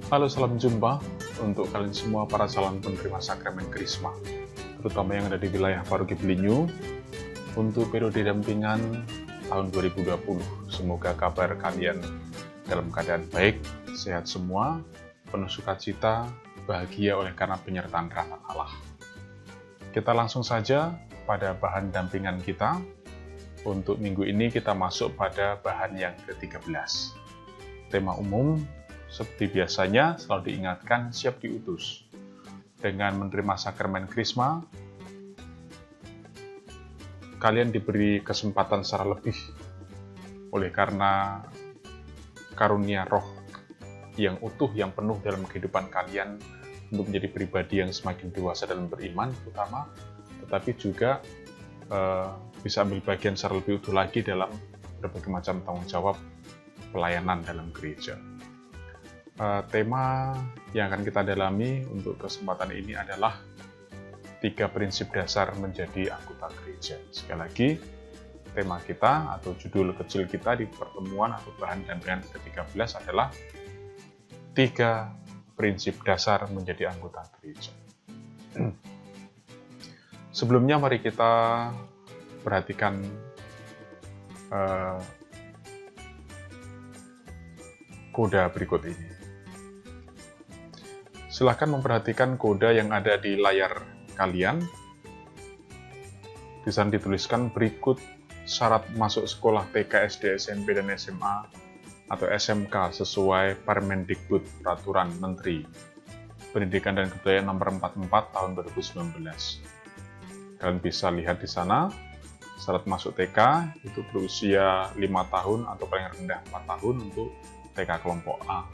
Halo, salam jumpa untuk kalian semua para calon penerima sakramen Krisma, terutama yang ada di wilayah Paroki Belinyu, untuk periode dampingan tahun 2020. Semoga kabar kalian dalam keadaan baik, sehat semua, penuh sukacita, bahagia oleh karena penyertaan rahmat Allah. Kita langsung saja pada bahan dampingan kita. Untuk minggu ini kita masuk pada bahan yang ke-13. Tema umum seperti biasanya selalu diingatkan siap diutus. Dengan menerima sakramen Krisma, kalian diberi kesempatan secara lebih oleh karena karunia roh yang utuh, yang penuh dalam kehidupan kalian untuk menjadi pribadi yang semakin dewasa dalam beriman terutama, tetapi juga bisa ambil bagian secara lebih utuh lagi dalam berbagai macam tanggung jawab pelayanan dalam gereja. Tema yang akan kita dalami untuk kesempatan ini adalah 3 prinsip dasar menjadi anggota gereja. Sekali lagi, tema kita atau judul kecil kita di pertemuan atau bahan dampingan ke-13 adalah 3 prinsip dasar menjadi anggota gereja. Sebelumnya mari kita perhatikan koda berikut ini. Silahkan memperhatikan koda yang ada di layar kalian. Di sana dituliskan berikut syarat masuk sekolah TK, SD, SMP, dan SMA atau SMK sesuai Permendikbud Peraturan Menteri Pendidikan dan Kebudayaan Nomor 44 Tahun 2019. Kalian bisa lihat di sana, syarat masuk TK itu berusia 5 tahun atau paling rendah 4 tahun untuk TK kelompok A.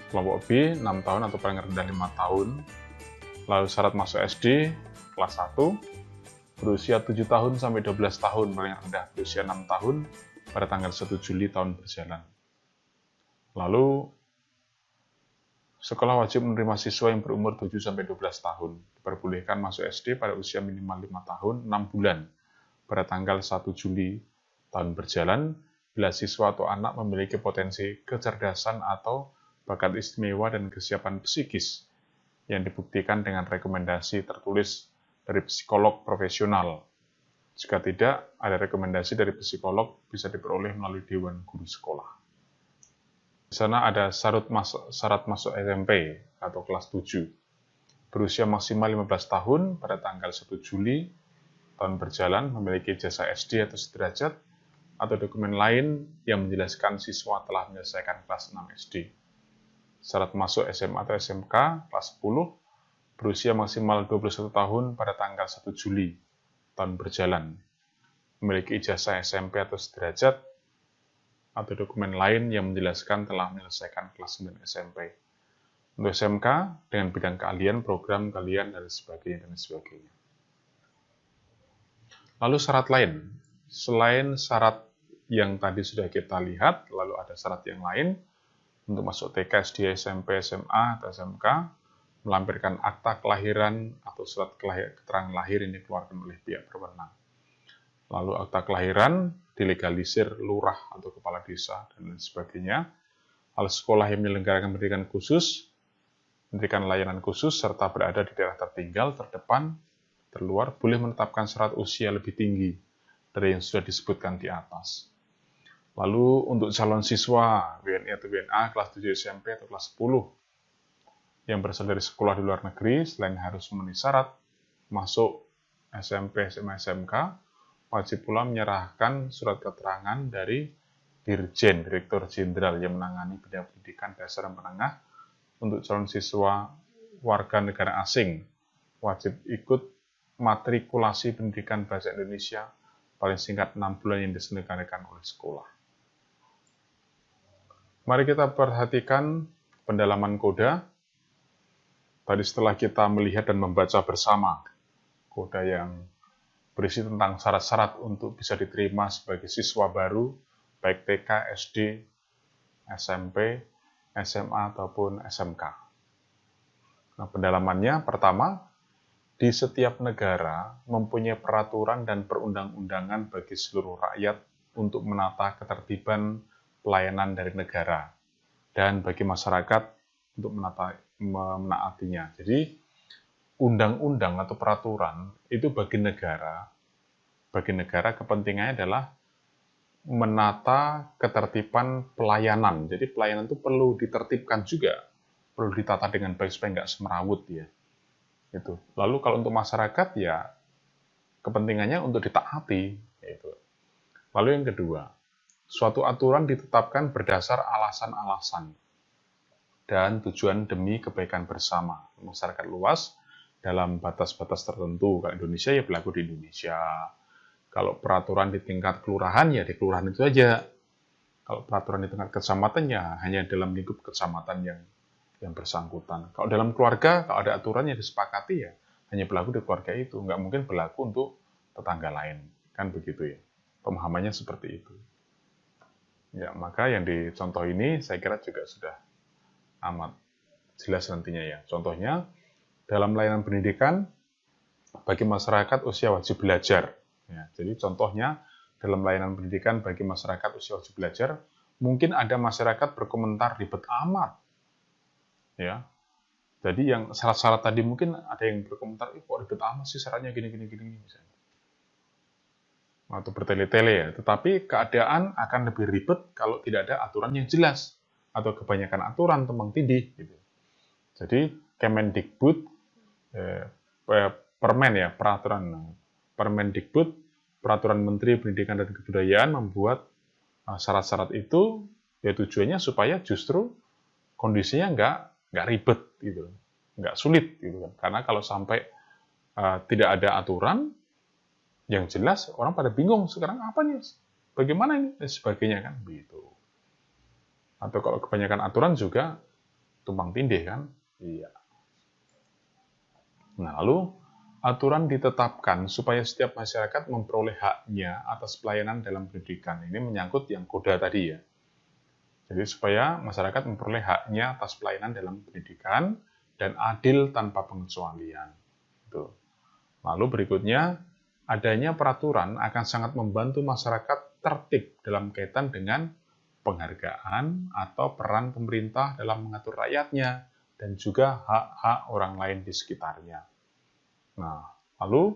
Kelompok B 6 tahun atau paling rendah 5 tahun. Lalu syarat masuk SD kelas 1 berusia 7 tahun sampai 12 tahun, paling rendah berusia 6 tahun pada tanggal 1 Juli tahun berjalan. Lalu sekolah wajib menerima siswa yang berumur 7 sampai 12 tahun. Diperbolehkan masuk SD pada usia minimal 5 tahun 6 bulan pada tanggal 1 Juli tahun berjalan bila siswa atau anak memiliki potensi kecerdasan atau bakat istimewa dan kesiapan psikis yang dibuktikan dengan rekomendasi tertulis dari psikolog profesional. Jika tidak, ada rekomendasi dari psikolog bisa diperoleh melalui Dewan Guru Sekolah. Di sana ada syarat masuk SMP atau kelas 7. Berusia maksimal 15 tahun pada tanggal 1 Juli tahun berjalan, memiliki ijazah SD atau sederajat, atau dokumen lain yang menjelaskan siswa telah menyelesaikan kelas 6 SD. Syarat masuk SMA atau SMK kelas 10, berusia maksimal 21 tahun pada tanggal 1 Juli tahun berjalan, memiliki ijazah SMP atau sederajat, atau dokumen lain yang menjelaskan telah menyelesaikan kelas 9 SMP. Untuk SMK, dengan bidang keahlian, program keahlian, dan sebagainya. Lalu syarat lain. Selain syarat yang tadi sudah kita lihat, lalu ada syarat yang lain untuk masuk TK, SD, SMP, SMA, atau SMK, melampirkan akta kelahiran atau surat keterangan lahir yang dikeluarkan oleh pihak berwenang. Lalu akta kelahiran dilegalisir lurah atau kepala desa, dan lain sebagainya. Hal sekolah yang menyelenggarakan pendidikan khusus, memberikan layanan khusus, serta berada di daerah tertinggal, terdepan, terluar, boleh menetapkan syarat usia lebih tinggi dari yang sudah disebutkan di atas. Lalu untuk calon siswa WNI atau WNA kelas 7 SMP atau kelas 10 yang berasal dari sekolah di luar negeri, selain harus memenuhi syarat masuk SMP, SMA, SMK, wajib pula menyerahkan surat keterangan dari Dirjen, Direktur Jenderal yang menangani bidang pendidikan dasar dan menengah. Untuk calon siswa warga negara asing, wajib ikut matrikulasi pendidikan bahasa Indonesia paling singkat 6 bulan yang diselenggarakan oleh sekolah. Mari kita perhatikan pendalaman koda. Tadi setelah kita melihat dan membaca bersama koda yang berisi tentang syarat-syarat untuk bisa diterima sebagai siswa baru, baik TK, SD, SMP, SMA, ataupun SMK. Nah, pendalamannya pertama, di setiap negara mempunyai peraturan dan perundang-undangan bagi seluruh rakyat untuk menata ketertiban pelayanan dari negara dan bagi masyarakat untuk menaatinya. Jadi undang-undang atau peraturan itu bagi negara kepentingannya adalah menata ketertiban pelayanan. Jadi pelayanan itu perlu ditertibkan juga, perlu ditata dengan baik supaya nggak semrawut ya. Itu. Lalu kalau untuk masyarakat ya kepentingannya untuk ditaati. Itu. Lalu yang kedua, suatu aturan ditetapkan berdasar alasan-alasan dan tujuan demi kebaikan bersama masyarakat luas dalam batas-batas tertentu. Kalau Indonesia ya berlaku di Indonesia. Kalau peraturan di tingkat kelurahan ya di kelurahan itu aja. Kalau peraturan di tingkat kecamatan ya hanya dalam lingkup kecamatan yang bersangkutan. Kalau dalam keluarga, kalau ada aturan yang disepakati ya hanya berlaku di keluarga itu, nggak mungkin berlaku untuk tetangga lain, kan begitu ya. Pemahamannya seperti itu. Ya, maka yang di contoh ini saya kira juga sudah amat jelas nantinya ya. Contohnya dalam layanan pendidikan bagi masyarakat usia wajib belajar. Ya, jadi contohnya dalam layanan pendidikan bagi masyarakat usia wajib belajar, mungkin ada masyarakat berkomentar ribet amat. Ya. Jadi yang syarat-syarat tadi mungkin ada yang berkomentar, kok ribet amat sih syaratnya gini misalnya. Atau bertele-tele ya. Tetapi keadaan akan lebih ribet kalau tidak ada aturan yang jelas atau kebanyakan aturan tumpang tindih gitu. Jadi Kemendikbud Permendikbud, Peraturan Menteri Pendidikan dan Kebudayaan membuat syarat-syarat itu ya tujuannya supaya justru kondisinya nggak ribet gitu, nggak sulit gitu kan. Karena kalau sampai tidak ada aturan yang jelas, orang pada bingung sekarang apa nih, bagaimana ini dan sebagainya kan begitu. Atau kalau kebanyakan aturan juga tumpang tindih kan, iya. Nah, lalu aturan ditetapkan supaya setiap masyarakat memperoleh haknya atas pelayanan dalam pendidikan. Ini menyangkut yang koda tadi ya. Jadi supaya masyarakat memperoleh haknya atas pelayanan dalam pendidikan dan adil tanpa pengecualian. Itu. Lalu berikutnya, adanya peraturan akan sangat membantu masyarakat tertib dalam kaitan dengan penghargaan atau peran pemerintah dalam mengatur rakyatnya dan juga hak-hak orang lain di sekitarnya. Nah, lalu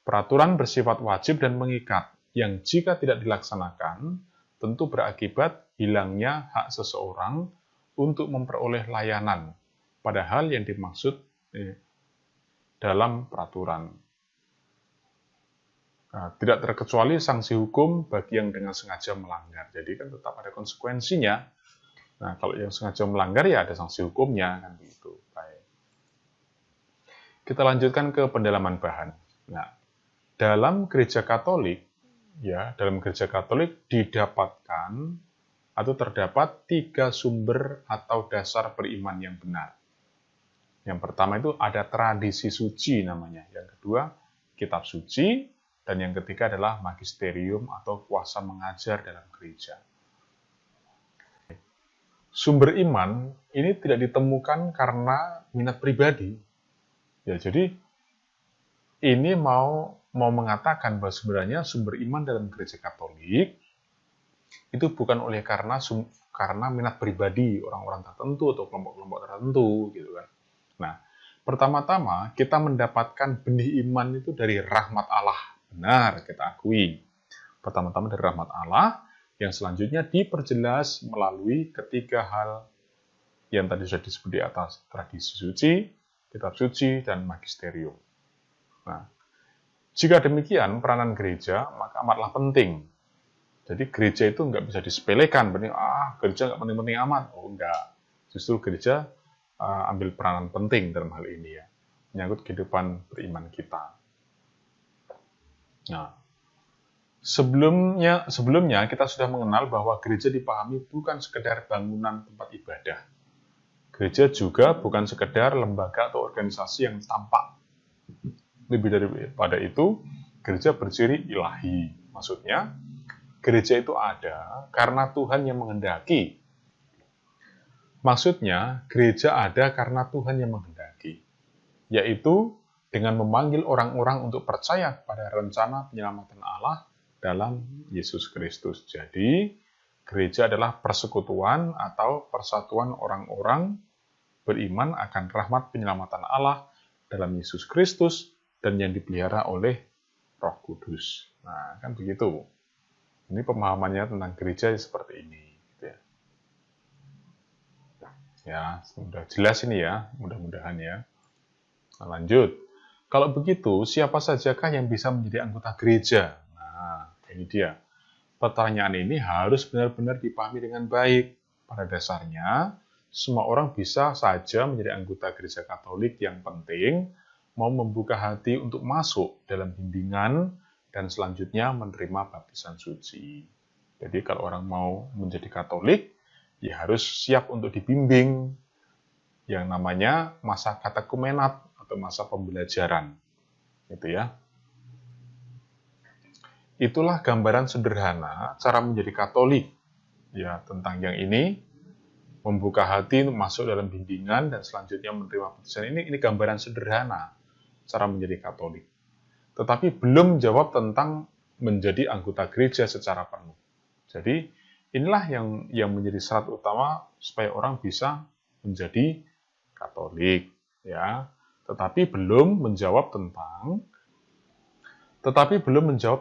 peraturan bersifat wajib dan mengikat yang jika tidak dilaksanakan tentu berakibat hilangnya hak seseorang untuk memperoleh layanan, padahal yang dimaksud dalam peraturan. Nah, tidak terkecuali sanksi hukum bagi yang dengan sengaja melanggar. Jadi kan tetap ada konsekuensinya. Nah, kalau yang sengaja melanggar ya ada sanksi hukumnya kan begitu. Baik. Kita lanjutkan ke pendalaman bahan. Nah, dalam gereja Katolik didapatkan atau terdapat 3 sumber atau dasar beriman yang benar. Yang pertama itu ada tradisi suci namanya. Yang kedua, kitab suci. Dan yang ketiga adalah magisterium atau kuasa mengajar dalam gereja. Sumber iman ini tidak ditemukan karena minat pribadi. Ya, jadi ini mau mengatakan bahwa sebenarnya sumber iman dalam gereja Katolik itu bukan oleh karena minat pribadi orang-orang tertentu atau kelompok-kelompok tertentu gitu kan. Nah, pertama-tama kita mendapatkan benih iman itu dari rahmat Allah. Benar, kita akui. Pertama-tama dari rahmat Allah, yang selanjutnya diperjelas melalui ketiga hal yang tadi sudah disebut di atas, tradisi suci, kitab suci, dan magisterium. Nah, jika demikian peranan gereja, maka amatlah penting. Jadi gereja itu nggak bisa disepelekan, gereja nggak penting-penting amat. Oh, enggak. Justru gereja ambil peranan penting dalam hal ini ya, menyangkut kehidupan beriman kita. Nah, sebelumnya kita sudah mengenal bahwa gereja dipahami bukan sekedar bangunan tempat ibadah. Gereja juga bukan sekedar lembaga atau organisasi yang tampak. Lebih daripada itu, gereja berciri ilahi. Maksudnya, gereja itu ada karena Tuhan yang menghendaki. Maksudnya, gereja ada karena Tuhan yang menghendaki. Yaitu dengan memanggil orang-orang untuk percaya pada rencana penyelamatan Allah dalam Yesus Kristus. Jadi, gereja adalah persekutuan atau persatuan orang-orang beriman akan rahmat penyelamatan Allah dalam Yesus Kristus dan yang dipelihara oleh Roh Kudus. Nah, kan begitu. Ini pemahamannya tentang gereja seperti ini. Gitu ya. Ya, sudah jelas ini ya, mudah-mudahan ya. Nah, lanjut. Kalau begitu, siapa sajakah yang bisa menjadi anggota gereja? Nah, ini dia. Pertanyaan ini harus benar-benar dipahami dengan baik. Pada dasarnya, semua orang bisa saja menjadi anggota gereja Katolik. Yang penting, mau membuka hati untuk masuk dalam bimbingan dan selanjutnya menerima baptisan suci. Jadi kalau orang mau menjadi Katolik, ya harus siap untuk dibimbing yang namanya masa katekumenat atau masa pembelajaran. Gitu ya. Itulah gambaran sederhana cara menjadi Katolik. Ya, tentang yang ini, membuka hati untuk masuk dalam bimbingan dan selanjutnya menerima baptisan. Ini gambaran sederhana cara menjadi Katolik. Tetapi belum jawab tentang menjadi anggota gereja secara penuh. Jadi, inilah yang menjadi syarat utama supaya orang bisa menjadi Katolik, ya. Tetapi belum menjawab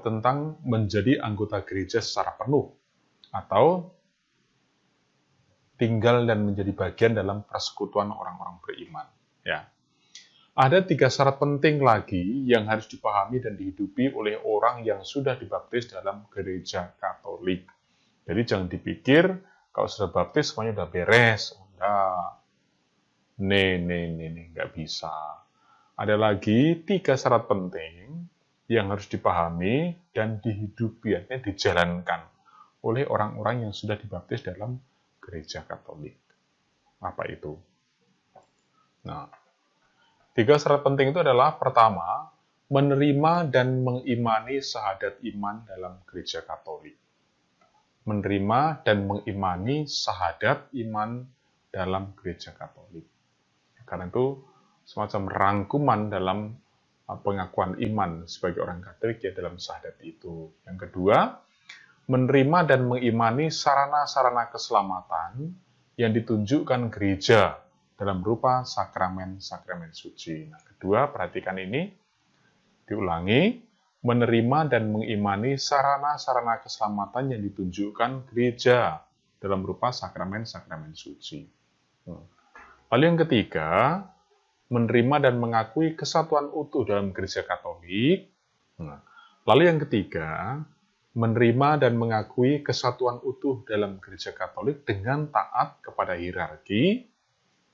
tentang menjadi anggota gereja secara penuh atau tinggal dan menjadi bagian dalam persekutuan orang-orang beriman, ya. Ada 3 syarat penting lagi yang harus dipahami dan dihidupi oleh orang yang sudah dibaptis dalam gereja Katolik. Jadi jangan dipikir kalau sudah baptis semuanya udah beres. Enggak. Nggak bisa. Ada lagi 3 syarat penting yang harus dipahami dan dihidupi, artinya dijalankan oleh orang-orang yang sudah dibaptis dalam gereja Katolik. Apa itu? Nah, 3 syarat penting itu adalah pertama, menerima dan mengimani syahadat iman dalam gereja Katolik. Menerima dan mengimani syahadat iman dalam gereja Katolik. Karena itu semacam rangkuman dalam pengakuan iman sebagai orang Katolik ya dalam syahadat itu. Yang kedua, menerima dan mengimani sarana-sarana keselamatan yang ditunjukkan gereja dalam rupa sakramen-sakramen suci. Nah, kedua, perhatikan ini, diulangi, menerima dan mengimani sarana-sarana keselamatan yang ditunjukkan gereja dalam rupa sakramen-sakramen suci. Lalu yang ketiga, menerima dan mengakui kesatuan utuh dalam gereja Katolik. Lalu yang ketiga, menerima dan mengakui kesatuan utuh dalam gereja Katolik dengan taat kepada hierarki,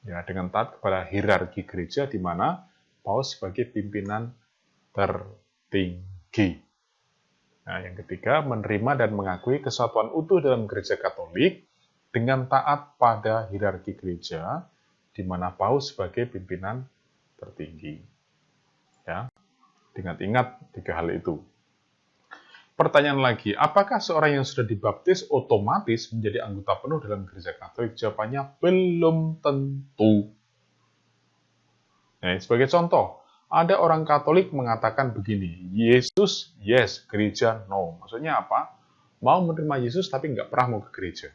ya, dengan taat kepada hierarki gereja di mana Paus sebagai pimpinan tertinggi. Nah, yang ketiga, menerima dan mengakui kesatuan utuh dalam gereja Katolik dengan taat pada hierarki gereja di mana Paus sebagai pimpinan tertinggi. Ya, ingat-ingat 3 hal itu. Pertanyaan lagi, apakah seorang yang sudah dibaptis otomatis menjadi anggota penuh dalam gereja Katolik? Jawabannya belum tentu. Nah, sebagai contoh, ada orang Katolik mengatakan begini, Yesus, yes, gereja, no. Maksudnya apa? Mau menerima Yesus tapi nggak pernah mau ke gereja.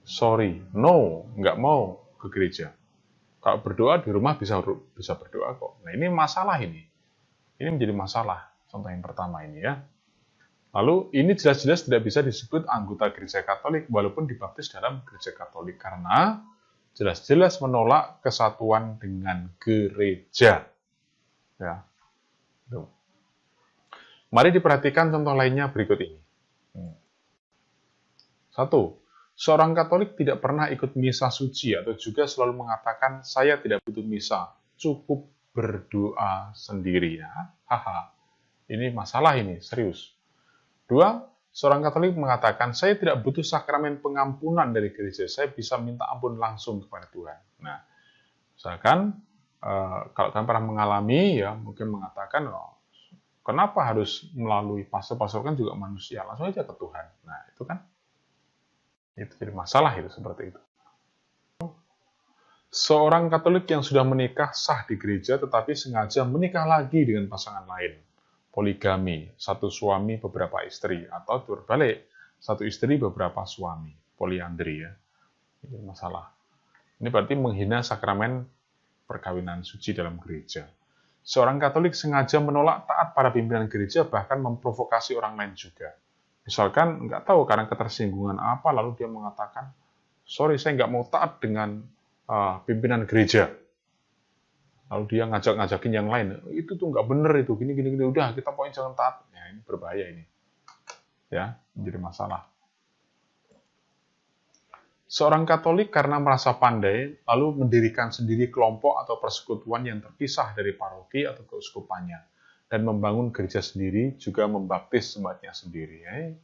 Sorry, no, nggak mau ke gereja. Kalau berdoa di rumah bisa berdoa kok. Nah, ini masalah ini. Ini menjadi masalah. Contoh yang pertama ini ya. Lalu ini jelas-jelas tidak bisa disebut anggota gereja Katolik walaupun dibaptis dalam gereja Katolik karena jelas-jelas menolak kesatuan dengan gereja. Ya. Tuh. Mari diperhatikan contoh lainnya berikut ini. 1. Seorang Katolik tidak pernah ikut misa suci atau juga selalu mengatakan saya tidak butuh misa, cukup berdoa sendiri ya. Haha. Ini masalah ini, serius. 2. Seorang Katolik mengatakan, saya tidak butuh sakramen pengampunan dari gereja, saya bisa minta ampun langsung kepada Tuhan. Nah, misalkan, kalau kalian pernah mengalami, ya mungkin mengatakan, oh, kenapa harus melalui pastor-pastor kan juga manusia, langsung aja ke Tuhan. Nah, itu kan, itu jadi masalah itu, seperti itu. Seorang Katolik yang sudah menikah sah di gereja, tetapi sengaja menikah lagi dengan pasangan lain. Poligami, satu suami beberapa istri, atau berbalik, satu istri beberapa suami, poliandri ya. Ini masalah. Ini berarti menghina sakramen perkawinan suci dalam gereja. Seorang Katolik sengaja menolak taat pada pimpinan gereja, bahkan memprovokasi orang lain juga. Misalkan, nggak tahu karena ketersinggungan apa, lalu dia mengatakan, sorry, saya nggak mau taat dengan pimpinan gereja. Lalu dia ngajak-ngajakin yang lain, itu tuh nggak bener itu, gini, udah kita pokoknya jangan taat. Ya, ini berbahaya ini. Ya, menjadi masalah. Seorang Katolik karena merasa pandai, lalu mendirikan sendiri kelompok atau persekutuan yang terpisah dari paroki atau keuskupannya, dan membangun gereja sendiri, juga membaptis jemaatnya sendiri. Ya,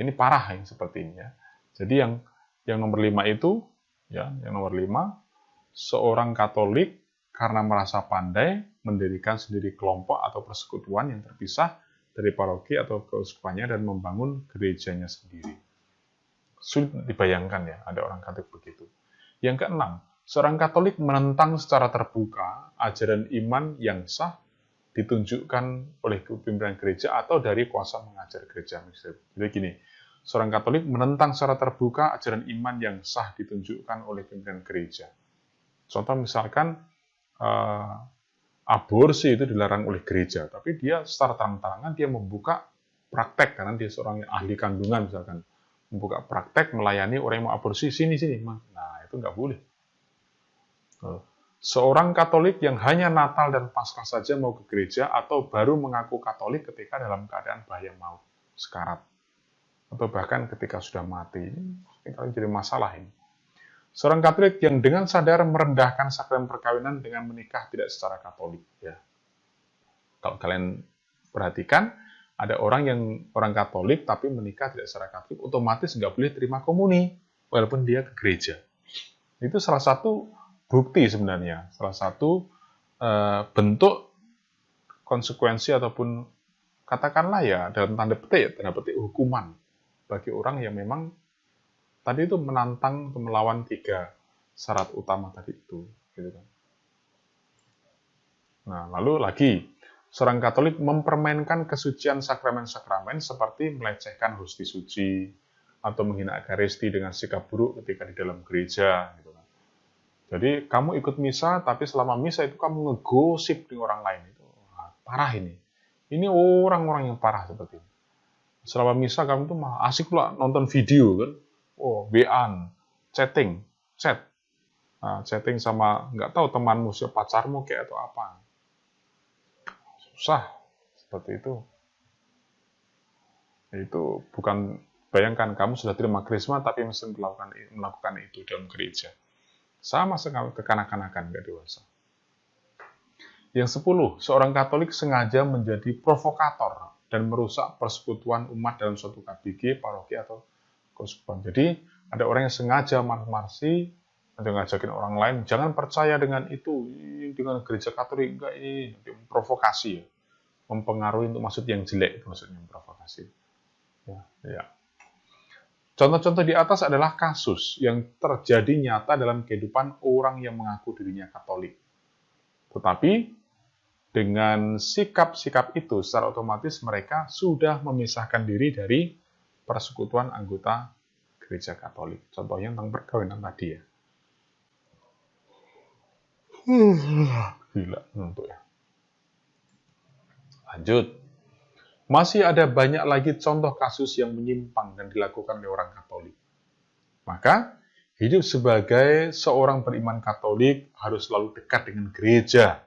ini parah yang seperti ini ya. Jadi yang nomor 5 itu, ya, yang nomor 5, seorang Katolik karena merasa pandai mendirikan sendiri kelompok atau persekutuan yang terpisah dari paroki atau keuskupannya dan membangun gerejanya sendiri. Sulit dibayangkan ya, ada orang Katolik begitu. Yang keenam, seorang Katolik menentang secara terbuka ajaran iman yang sah ditunjukkan oleh pimpinan gereja atau dari kuasa mengajar gereja. Jadi gini, seorang Katolik menentang secara terbuka ajaran iman yang sah ditunjukkan oleh pimpinan gereja. Contoh misalkan, aborsi itu dilarang oleh gereja, tapi dia secara terang-terangan dia membuka praktek, karena dia seorang ahli kandungan misalkan, membuka praktek melayani orang yang mau aborsi, sini. Nah, itu nggak boleh. Seorang Katolik yang hanya Natal dan Paskah saja mau ke gereja atau baru mengaku Katolik ketika dalam keadaan bahaya maut, sekarat, atau bahkan ketika sudah mati, ini kalau jadi masalah ini. Seorang Katolik yang dengan sadar merendahkan sakramen perkawinan dengan menikah tidak secara Katolik. Ya. Kalau kalian perhatikan, ada orang Katolik tapi menikah tidak secara Katolik, otomatis nggak boleh terima komuni, walaupun dia ke gereja. Itu salah satu bukti sebenarnya, salah satu bentuk konsekuensi ataupun katakanlah ya dalam tanda petik hukuman bagi orang yang memang tadi itu menantang atau melawan 3 syarat utama tadi itu. Gitu kan. Nah, lalu lagi, seorang Katolik mempermainkan kesucian sakramen-sakramen seperti melecehkan hosti suci atau menghina Ekaristi dengan sikap buruk ketika di dalam gereja. Gitu kan. Jadi, kamu ikut misa, tapi selama misa itu kamu ngegosip dengan orang lain. Itu parah ini. Ini orang-orang yang parah seperti ini. Selama misa kamu tuh malah asik pula nonton video kan. Oh, WA-an, chat, chatting sama nggak tahu temanmu, siapa pacarmu kayak atau apa. Susah seperti itu. Itu bukan, bayangkan kamu sudah terima krisma tapi masih melakukan itu dalam gereja. Sama sekali kekanak-kanakan, nggak dewasa. Yang 10, seorang Katolik sengaja menjadi provokator dan merusak persekutuan umat dalam suatu KBG, paroki atau keuskupan. Jadi ada orang yang sengaja marsi atau ngajakin orang lain, jangan percaya dengan itu, dengan gereja Katolik, enggak, ini provokasi ya. Mempengaruhi untuk maksud yang jelek, itu maksudnya provokasi. Ya. Contoh-contoh di atas adalah kasus yang terjadi nyata dalam kehidupan orang yang mengaku dirinya Katolik. Tetapi dengan sikap-sikap itu, secara otomatis mereka sudah memisahkan diri dari persekutuan anggota gereja Katolik. Contohnya tentang perkawinan tadi ya. Gila, ngantuk ya. Lanjut. Masih ada banyak lagi contoh kasus yang menyimpang dan dilakukan oleh orang Katolik. Maka, hidup sebagai seorang beriman Katolik harus selalu dekat dengan gereja.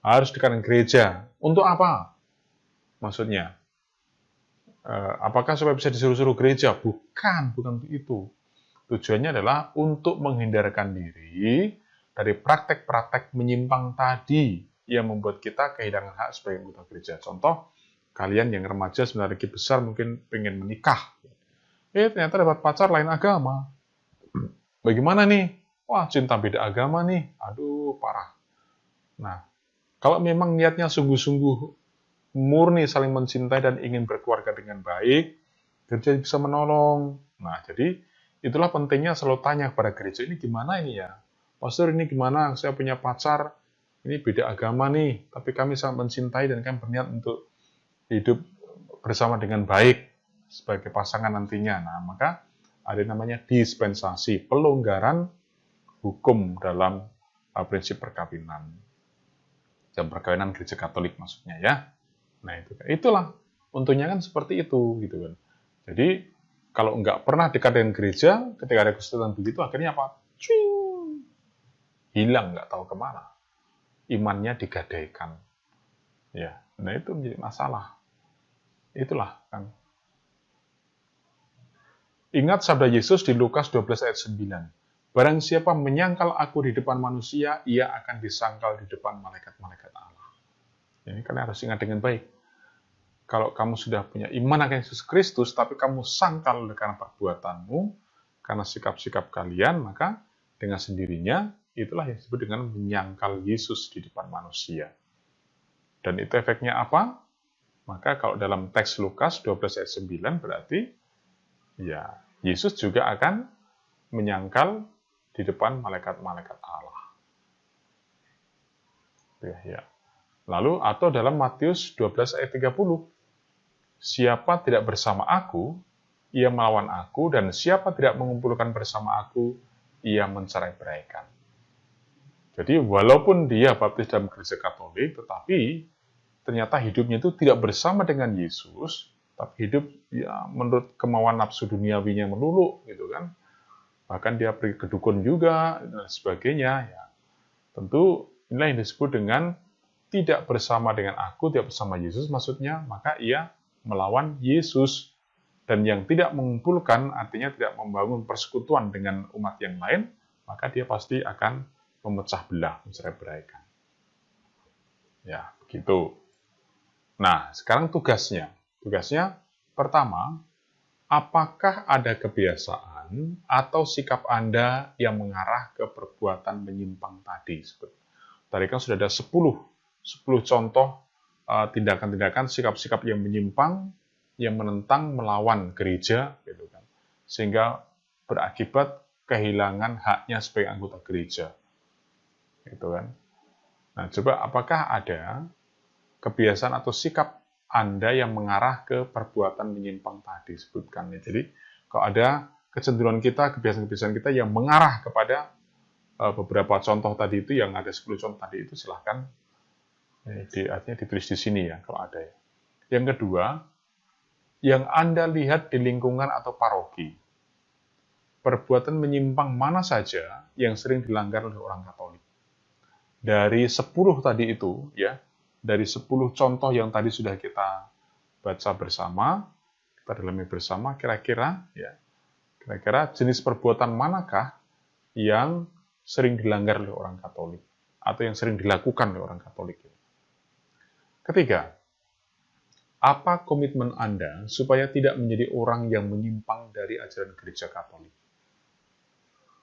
Harus dekat dengan gereja. Untuk apa? Maksudnya, apakah supaya bisa disuruh-suruh gereja? Bukan untuk itu. Tujuannya adalah untuk menghindarkan diri dari praktek-praktek menyimpang tadi yang membuat kita kehilangan hak sebagai anggota gereja. Contoh, kalian yang remaja sebenarnya lagi besar mungkin pengen menikah. Ternyata dapat pacar lain agama. Bagaimana nih? Wah, cinta beda agama nih. Aduh, parah. Nah, kalau memang niatnya sungguh-sungguh murni saling mencintai dan ingin berkeluarga dengan baik, gereja bisa menolong. Nah, jadi itulah pentingnya selalu tanya kepada gereja, ini gimana ini ya? Pastor, ini gimana? Saya punya pacar, ini beda agama nih, tapi kami sangat mencintai dan kami berniat untuk hidup bersama dengan baik sebagai pasangan nantinya. Nah, maka ada namanya dispensasi, pelonggaran hukum dalam prinsip perkawinan. Jam perkawinan gereja Katolik maksudnya ya. Nah, itulah untungnya kan seperti itu gitu kan. Jadi kalau nggak pernah dekat dengan gereja, ketika ada kesulitan begitu akhirnya apa? Cuing! Hilang, nggak tahu kemana. Imannya digadaikan. Ya, nah itu menjadi masalah. Itulah kan. Ingat sabda Yesus di Lukas 12 ayat 9. Barang siapa menyangkal aku di depan manusia, ia akan disangkal di depan malaikat-malaikat Allah. Ini kalian harus ingat dengan baik. Kalau kamu sudah punya iman akan Yesus Kristus, tapi kamu sangkal karena perbuatanmu, karena sikap-sikap kalian, maka dengan sendirinya, itulah yang disebut dengan menyangkal Yesus di depan manusia. Dan itu efeknya apa? Maka kalau dalam teks Lukas 12 ayat 9 berarti ya Yesus juga akan menyangkal di depan malaikat-malaikat Allah. Ya. Lalu atau dalam Matius 12 ayat 30. Siapa tidak bersama aku, ia melawan aku, dan siapa tidak mengumpulkan bersama aku, ia mencerai-beraikan. Jadi walaupun dia baptis dalam gereja Katolik, tetapi ternyata hidupnya itu tidak bersama dengan Yesus, tapi hidup ya menurut kemauan nafsu duniawinya melulu gitu kan. Bahkan dia pergi ke dukun juga dan sebagainya ya. Tentu inilah yang disebut dengan tidak bersama dengan aku, tidak bersama Yesus maksudnya, maka ia melawan Yesus. Dan yang tidak mengumpulkan artinya tidak membangun persekutuan dengan umat yang lain, maka dia pasti akan memecah belah, mencerai-beraikan. Ya, begitu. Nah, sekarang tugasnya. Tugasnya pertama, apakah ada kebiasaan atau sikap Anda yang mengarah ke perbuatan menyimpang tadi? Tadi kan sudah ada 10 contoh tindakan-tindakan, sikap-sikap yang menyimpang, yang menentang, melawan gereja, gitu kan, sehingga berakibat kehilangan haknya sebagai anggota gereja, gitu kan. Nah, coba apakah ada kebiasaan atau sikap Anda yang mengarah ke perbuatan menyimpang tadi sebutkan. Jadi, kalau ada kecenderungan kita, kebiasaan-kebiasaan kita yang mengarah kepada beberapa contoh tadi itu, yang ada 10 contoh tadi itu, silahkan artinya ditulis di sini ya, kalau ada ya. Yang kedua, yang Anda lihat di lingkungan atau paroki, perbuatan menyimpang mana saja yang sering dilanggar oleh orang Katolik. Dari 10 tadi itu, ya, dari 10 contoh yang tadi sudah kita baca bersama, kita dalami bersama, kira-kira jenis perbuatan manakah yang sering dilanggar oleh orang Katolik, atau yang sering dilakukan oleh orang Katolik. Ketiga, apa komitmen Anda supaya tidak menjadi orang yang menyimpang dari ajaran gereja Katolik?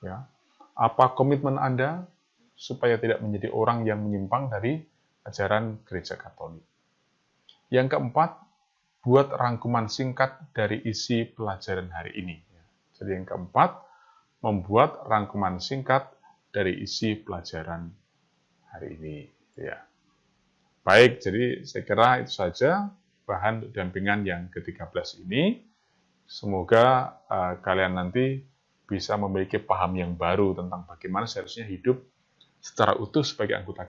Ya, apa komitmen Anda supaya tidak menjadi orang yang menyimpang dari ajaran gereja Katolik? Yang keempat, buat rangkuman singkat dari isi pelajaran hari ini. Jadi yang keempat, membuat rangkuman singkat dari isi pelajaran hari ini. Ya. Baik, jadi saya kira itu saja bahan dampingan yang ke-13 ini. Semoga kalian nanti bisa memiliki paham yang baru tentang bagaimana seharusnya hidup secara utuh sebagai anggota